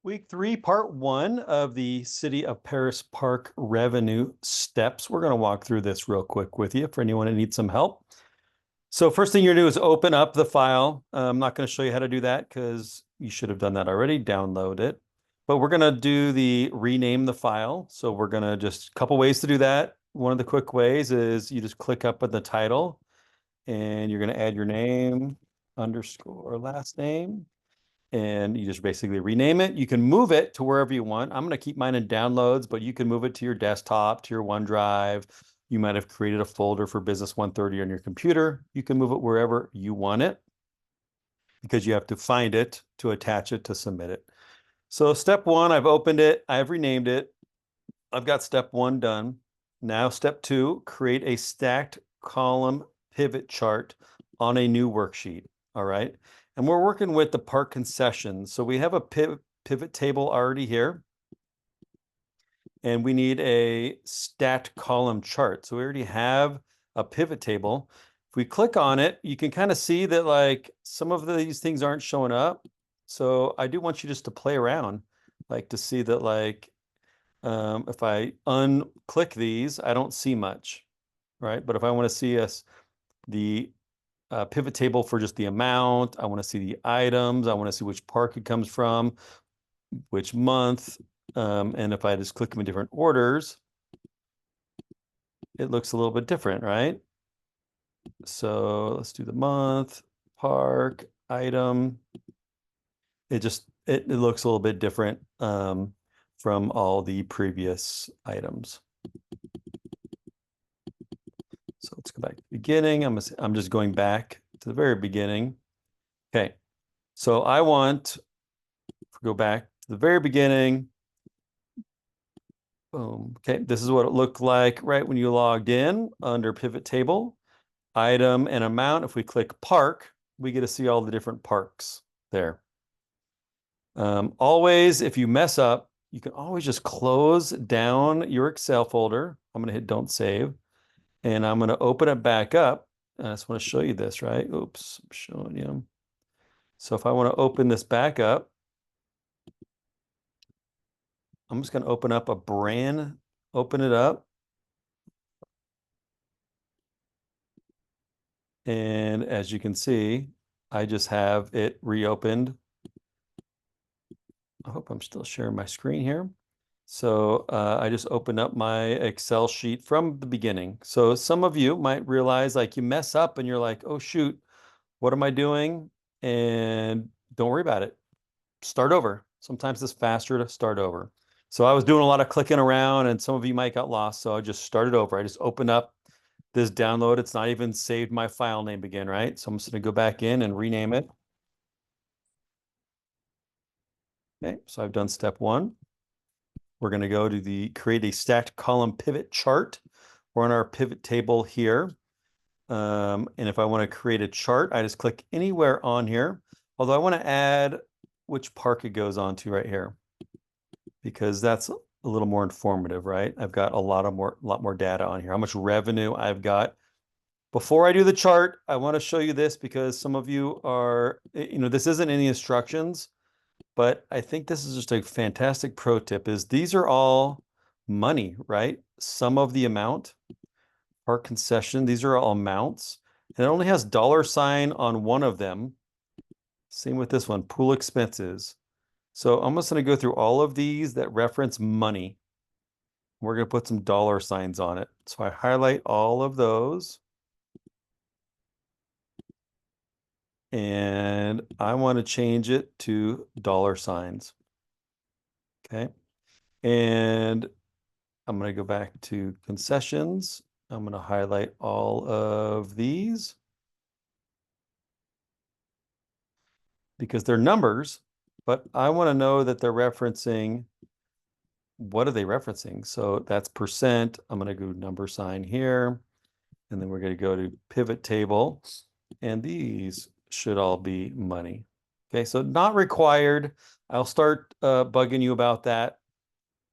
Week 3, part 1 of the City of Paris Park revenue steps. We're going to walk through this real quick with you for anyone that needs some help. So first thing you're going to do is open up the file. I'm not going to show you how to do that because you should have done that already. Download it. But we're going to do the rename the file. So we're going to just a couple ways to do that. One of the quick ways is you just click up at the title and you're going to add your name, underscore last name. And you just basically rename it. You can move it to wherever you want. I'm going to keep mine in downloads, but you can move it to your desktop, to your OneDrive. You might have created a folder for Business 130 on your computer. You can move it wherever you want it because you have to find it to attach it to submit it. So step 1, I've opened it. I've renamed it. I've got step 1 done. Now step 2, create a stacked column pivot chart on a new worksheet. All right. And we're working with the park concessions. So we have a pivot table already here. And we need a stacked column chart. So we already have a pivot table. If we click on it, you can kind of see that like some of these things aren't showing up. So I do want you just to play around, like to see that like if I unclick these, I don't see much, right? But if I want to see the pivot table for just the amount. I want to see the items. I want to see which park it comes from, which month. And if I just click them in different orders, it looks a little bit different, right? So let's do the month, park, item. It looks a little bit different from all the previous items. So let's go back to the beginning. I'm just going back to the very beginning. Okay, so I want to go back to the very beginning. Boom. Okay, this is what it looked like right when you logged in under pivot table, item and amount. If we click park, we get to see all the different parks there. Always, if you mess up, you can always just close down your Excel folder. I'm going to hit don't save. And I'm going to open it back up. I just want to show you this, right? Oops, I'm showing you. So if I want to open this back up, I'm just going to open up open it up. And as you can see, I just have it reopened. I hope I'm still sharing my screen here. So I just opened up my Excel sheet from the beginning. So some of you might realize like you mess up and you're like, oh, shoot, what am I doing? And don't worry about it. Start over. Sometimes it's faster to start over. So I was doing a lot of clicking around and some of you might got lost. So I just started over. I just opened up this download. It's not even saved my file name again, right? So I'm just going to go back in and rename it. Okay, so I've done step 1. We're going to go to the create a stacked column pivot chart. We're on our pivot table here. And if I want to create a chart, I just click anywhere on here. Although I want to add which park it goes on to right here, because that's a little more informative, right? I've got a lot more data on here, how much revenue I've got. Before I do the chart, I want to show you this because some of you are, this isn't any instructions, but I think this is just a fantastic pro tip is these are all money, right? Some of the amount, park concession, these are all amounts. And it only has $sign on one of them. Same with this one, pool expenses. So I'm just going to go through all of these that reference money. We're going to put some $signs on it. So I highlight all of those. And I want to change it to $signs. Okay. And I'm going to go back to concessions. I'm going to highlight all of these because they're numbers, but I want to know that they're referencing, what are they referencing? So that's percent. I'm going to go $sign here. And then we're going to go to pivot table. And these should all be money. Okay, so not required. I'll start bugging you about that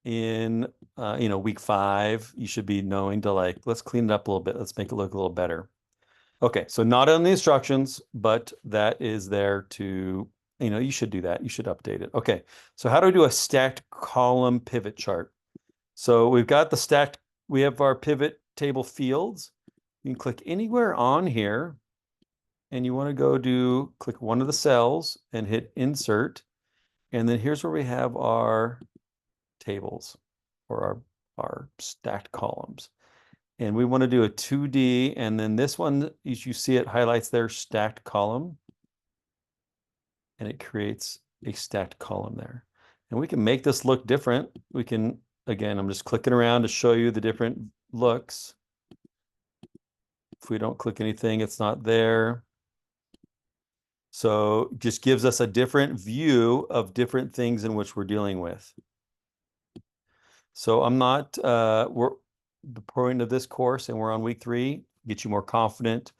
in week 5. You should be knowing to let's clean it up a little bit. Let's make it look a little better. Okay, so not on the instructions, but that is there to you should do that. You should update it. Okay. So how do we do a stacked column pivot chart? So we have our pivot table fields. You can click anywhere on here and you want to click one of the cells and hit insert. And then here's where we have our tables or our stacked columns. And we want to do a 2D, and then this one, as you see, it highlights their stacked column, and it creates a stacked column there. And we can make this look different. We can, again, I'm just clicking around to show you the different looks. If we don't click anything, it's not there. So it just gives us a different view of different things in which we're dealing with. So I'm not, we're the point of this course, and we're on week 3, get you more confident,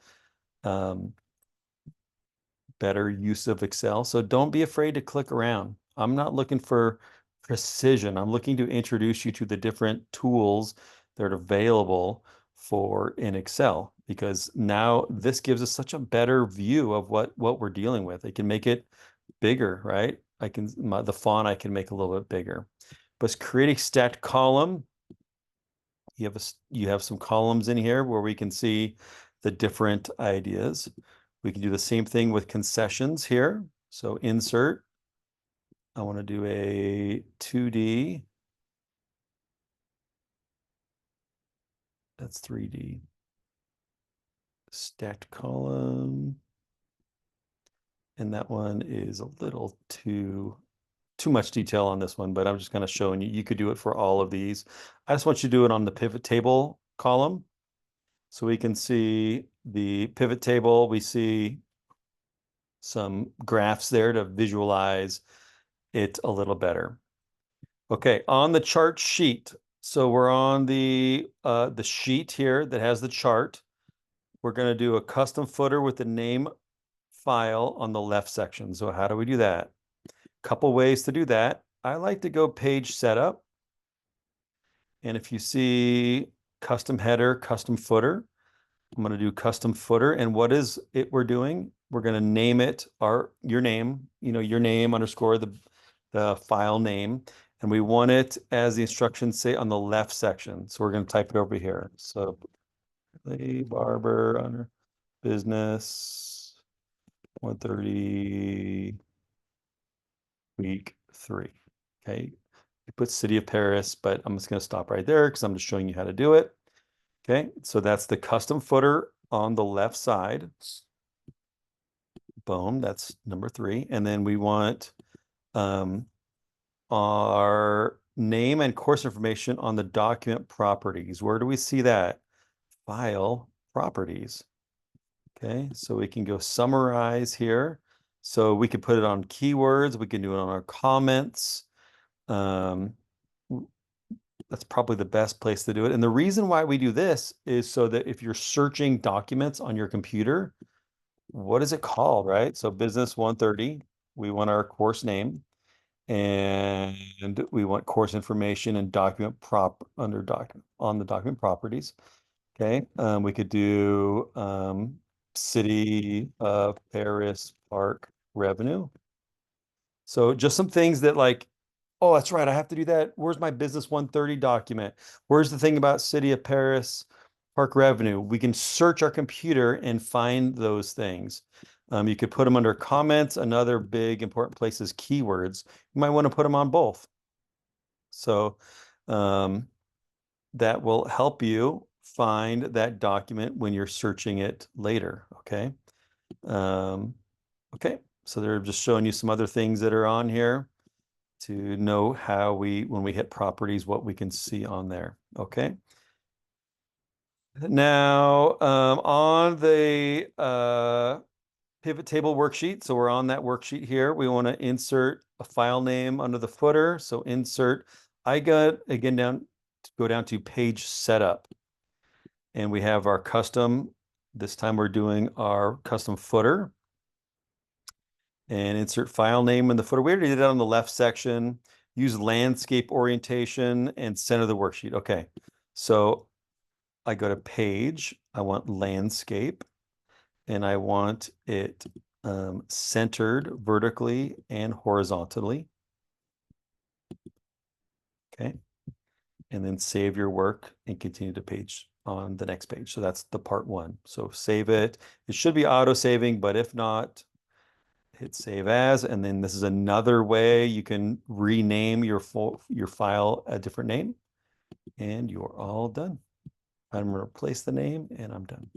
better use of Excel. So don't be afraid to click around. I'm not looking for precision. I'm looking to introduce you to the different tools that are available in Excel, because now this gives us such a better view of what we're dealing with. It can make it bigger, right? The font I can make a little bit bigger. But create a stacked column. You have some columns in here where we can see the different ideas. We can do the same thing with concessions here. So insert. I want to do a 2D. That's 3D. Stacked column. And that one is a little too much detail on this one, but I'm just kind of showing you. You could do it for all of these. I just want you to do it on the pivot table column. So we can see the pivot table. We see some graphs there to visualize it a little better. Okay, on the chart sheet. So we're on the sheet here that has the chart. We're going to do a custom footer with the name file on the left section. So how do we do that? Couple ways to do that. I like to go page setup. And if you see custom header, custom footer, I'm going to do custom footer. And what is it we're doing? We're going to name it your name, your name underscore the file name. And we want it, as the instructions say, on the left section. So we're going to type it over here. So Barber under business 130 week 3. Okay. We put City of Paris, but I'm just going to stop right there because I'm just showing you how to do it. Okay. So that's the custom footer on the left side. Boom. That's number 3. And then we want our name and course information on the document properties. Where do we see that? File properties. Okay, so we can go summarize here. So we could put it on keywords. We can do it on our comments. That's probably the best place to do it. And the reason why we do this is so that if you're searching documents on your computer, what is it called, right? So Business 130, we want our course name, and we want course information and document on the document properties. Okay, we could do City of Paris Park revenue. So just some things that oh, that's right, I have to do that. Where's my Business 130 document? Where's the thing about City of Paris Park revenue? We can search our computer and find those things. You could put them under comments. Another big important place is keywords. You might want to put them on both. So that will help you find that document when you're searching it later. Okay. Okay. So they're just showing you some other things that are on here to know how when we hit properties, what we can see on there. Okay. Now, on the pivot table worksheet, so we're on that worksheet here. We want to insert a file name under the footer. So insert, I got, again, go down to page setup. And we have our custom, this time we're doing our custom footer. And insert file name in the footer. We already did that on the left section. Use landscape orientation and center the worksheet. Okay, so I go to page, I want landscape, and I want it centered vertically and horizontally. Okay. And then save your work and continue to page on the next page. So that's the part one. So save it. It should be auto saving, but if not, hit save as, and then this is another way you can rename your file a different name, and you're all done. I'm going to replace the name and I'm done.